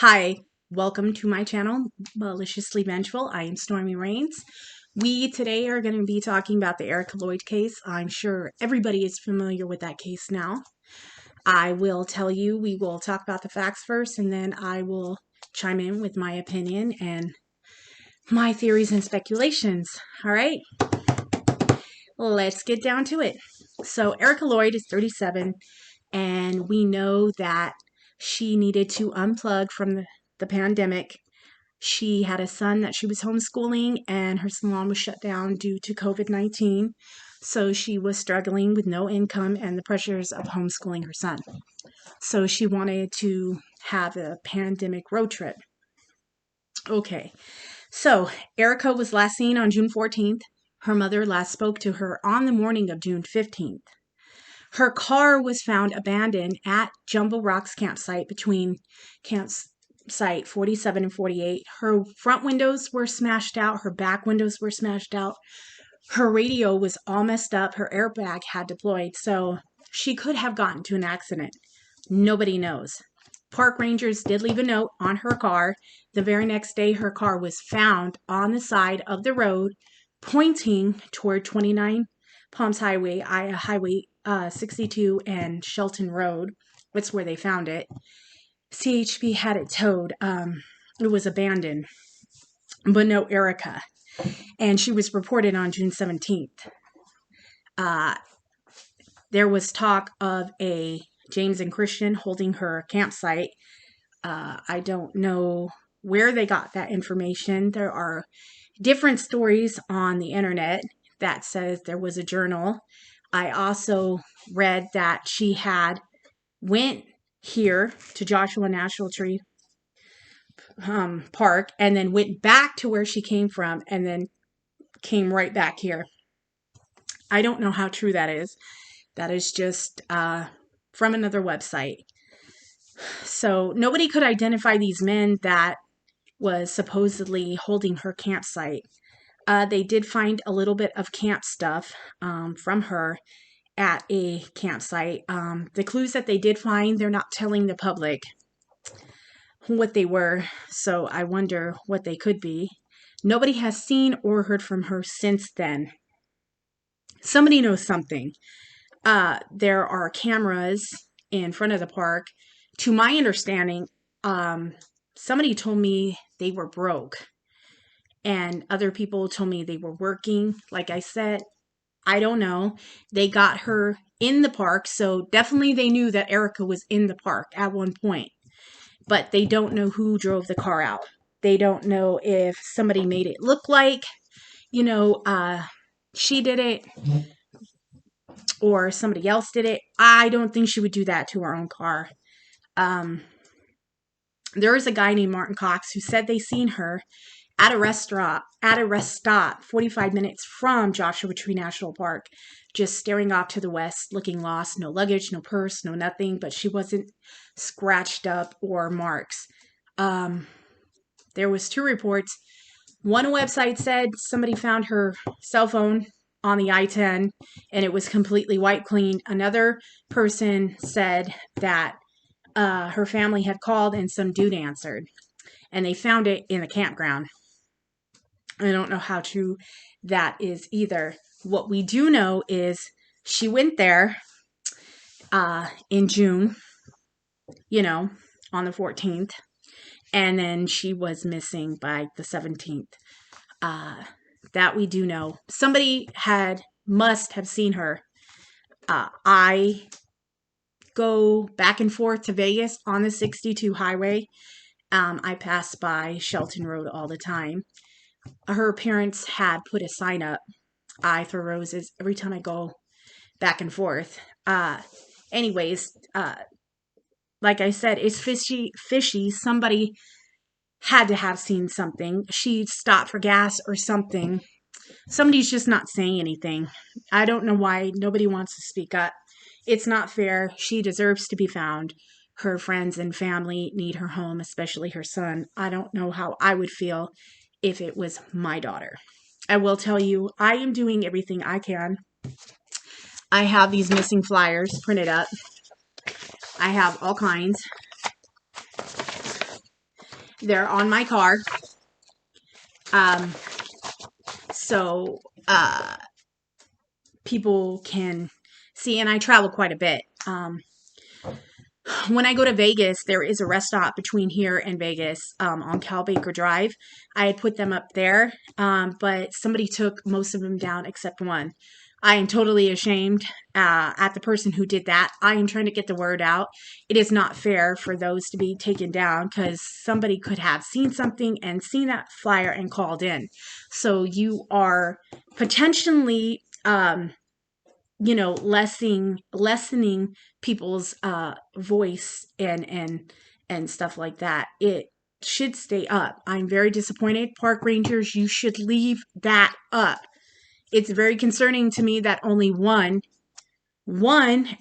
Hi, welcome to my channel, Maliciously Vengeful. I am Stormy Rains. We today are going to be talking about the Erika Lloyd case. I'm sure everybody is familiar with that case now. I will tell you, we will talk about the facts first, and then I will chime in with my opinion and my theories and speculations. All right, let's get down to it. So Erika Lloyd is 37, and we know that she needed to unplug from the pandemic. She had a son that she was homeschooling, and her salon was shut down due to COVID-19. So she was struggling with no income and the pressures of homeschooling her son. So she wanted to have a pandemic road trip. Okay, so Erika was last seen on June 14th. Her mother last spoke to her on the morning of June 15th. Her car was found abandoned at Jumbo Rocks campsite between campsite 47 and 48. Her front windows were smashed out. Her back windows were smashed out. Her radio was all messed up. Her airbag had deployed. So she could have gotten to an accident. Nobody knows. Park rangers did leave a note on her car. The very next day, her car was found on the side of the road pointing toward 29 Palms Highway, 62 and Shelton Road. That's where they found it. CHP had it towed. It was abandoned, but no Erika. And she was reported on June 17th. There was talk of a James and Christian holding her campsite. I don't know where they got that information. There are different stories on the internet that says there was a journal. I also read that she had went here to Joshua National Tree Park and then went back to where she came from and then came right back here. I don't know how true that is. That is just from another website. So nobody could identify these men that was supposedly holding her campsite. They did find a little bit of camp stuff from her at a campsite. The clues that they did find, they're not telling the public what they were, so I wonder what they could be. Nobody has seen or heard from her since then. Somebody knows something. There are cameras in front of the park. To my understanding, somebody told me they were broke, and other people told me they were working. Like I said, I don't know. They got her in the park, so definitely they knew that Erika was in the park at one point. But they don't know who drove the car out. They don't know if somebody made it look like, she did it or somebody else did it. I don't think she would do that to her own car. There is a guy named Martin Cox who said they seen her at a rest stop 45 minutes from Joshua Tree National Park, just staring off to the west, looking lost. No luggage, no purse, no nothing, but she wasn't scratched up or marks. There was 2 reports. One website said somebody found her cell phone on the I-10 and it was completely wiped clean. Another person said that her family had called and some dude answered, and they found it in the campground. I don't know how true that is either. What we do know is she went there in June, on the 14th, and then she was missing by the 17th. That we do know. Somebody must have seen her. I go back and forth to Vegas on the 62 highway. I pass by Shelton Road all the time. Her parents had put a sign up. I throw roses every time I go back and forth. Anyways, like I said, it's fishy. Somebody had to have seen something. She stopped for gas or something. Somebody's just not saying anything. I don't know why nobody wants to speak up. It's not fair. She deserves to be found. Her friends and family need her home, especially her son. I don't know how I would feel if it was my daughter. I will tell you, I am doing everything I can. I have these missing flyers printed up. I have all kinds. They're on my car. Um, so people can see, and I travel quite a bit. When I go to Vegas, there is a rest stop between here and Vegas on Cal Baker Drive. I had put them up there, but somebody took most of them down except one. I am totally ashamed at the person who did that. I am trying to get the word out. It is not fair for those to be taken down because somebody could have seen something and seen that flyer and called in. So you are potentially lessening people's voice and stuff like that. It should stay up. I'm very disappointed. Park rangers, you should leave that up. It's very concerning to me that only one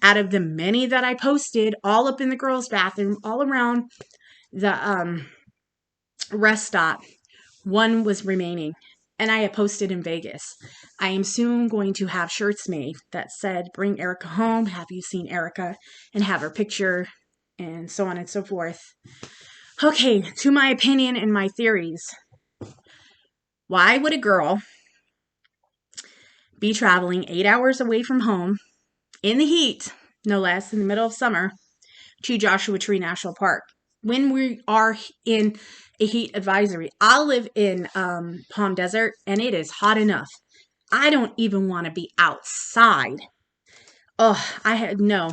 out of the many that I posted all up in the girls' bathroom, all around the rest stop, one was remaining, and I had posted in Vegas. I am soon going to have shirts made that said, "Bring Erika home. Have you seen Erika?" and have her picture, and so on and so forth. Okay, to my opinion and my theories. Why would a girl be traveling 8 hours away from home in the heat, no less, in the middle of summer, to Joshua Tree National Park when we are in a heat advisory? I live in Palm Desert, and it is hot enough. I don't even want to be outside. Oh, I had no.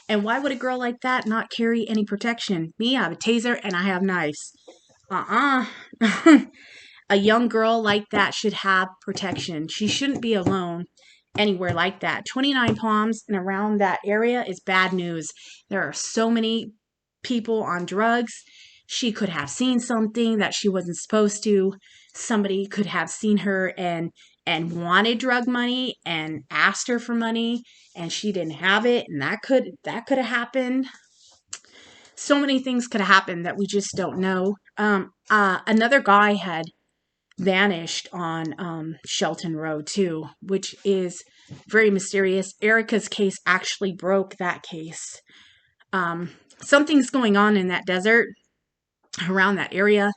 And why would a girl like that not carry any protection? Me, I have a taser and I have knives. A young girl like that should have protection. She shouldn't be alone anywhere like that. 29 Palms and around that area is bad news. There are so many people on drugs. She could have seen something that she wasn't supposed to. Somebody could have seen her and wanted drug money and asked her for money and she didn't have it, and that could have happened. So many things could have happened that we just don't know. Another guy had vanished on Shelton Road too, which is very mysterious. Erika's case actually broke that case. Something's going on in that desert around that area.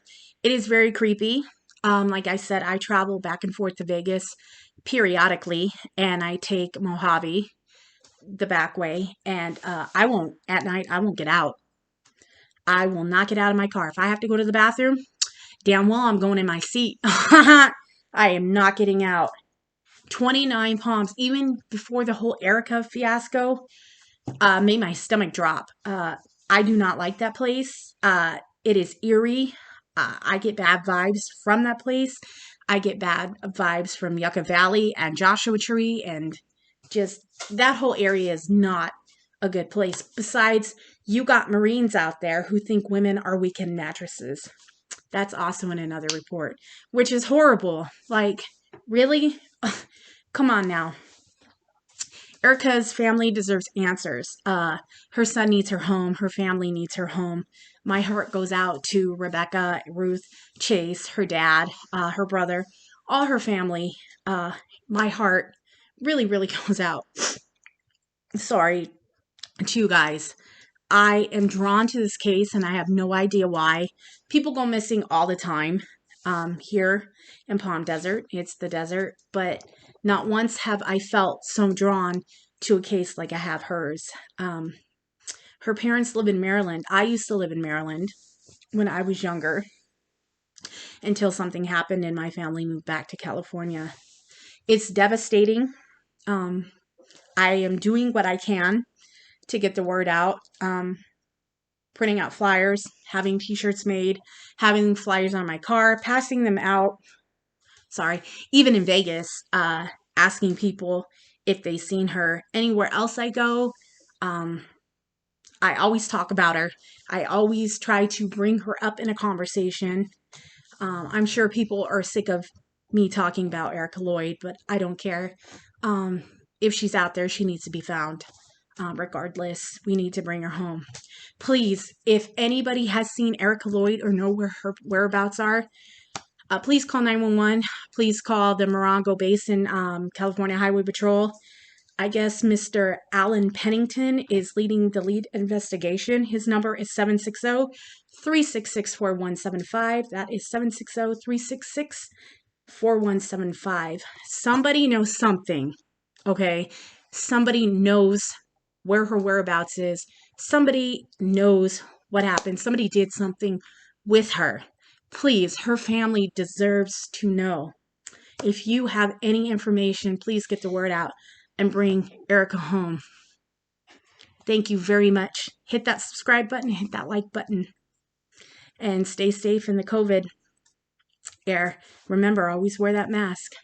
It is very creepy. Like I said, I travel back and forth to Vegas periodically, and I take Mojave the back way, and I won't get out. I will not get out of my car. If I have to go to the bathroom, damn well I'm going in my seat. I am not getting out. 29 Palms, even before the whole Erika fiasco, made my stomach drop. I do not like that place. It is eerie. I get bad vibes from that place. I get bad vibes from Yucca Valley and Joshua Tree, and just that whole area is not a good place. Besides, you got Marines out there who think women are weekend mattresses. That's also in another report, which is horrible. Like, really? Come on now. Erika's family deserves answers. Her son needs her home. Her family needs her home. My heart goes out to Rebecca, Ruth, Chase, her dad, her brother, all her family. My heart really, really goes out. Sorry to you guys. I am drawn to this case and I have no idea why. People go missing all the time here in Palm Desert. It's the desert, but not once have I felt so drawn to a case like I have hers. Her parents live in Maryland. I used to live in Maryland when I was younger until something happened and my family moved back to California. It's devastating. I am doing what I can to get the word out. Printing out flyers, having t-shirts made, having flyers on my car, passing them out. Sorry, even in Vegas, asking people if they've seen her. Anywhere else I go, I always talk about her. I always try to bring her up in a conversation. I'm sure people are sick of me talking about Erika Lloyd, but I don't care. If she's out there, she needs to be found. Regardless, we need to bring her home. Please, if anybody has seen Erika Lloyd or know where her whereabouts are, please call 911. Please call the Morongo Basin, California Highway Patrol. I guess Mr. Alan Pennington is leading the lead investigation. His number is 760-366-4175. That is 760-366-4175. Somebody knows something, okay? Somebody knows where her whereabouts is. Somebody knows what happened. Somebody did something with her. Please, her family deserves to know. If you have any information, please get the word out and bring Erika home. Thank you very much. Hit that subscribe button, hit that like button, and stay safe in the COVID air. Remember, always wear that mask.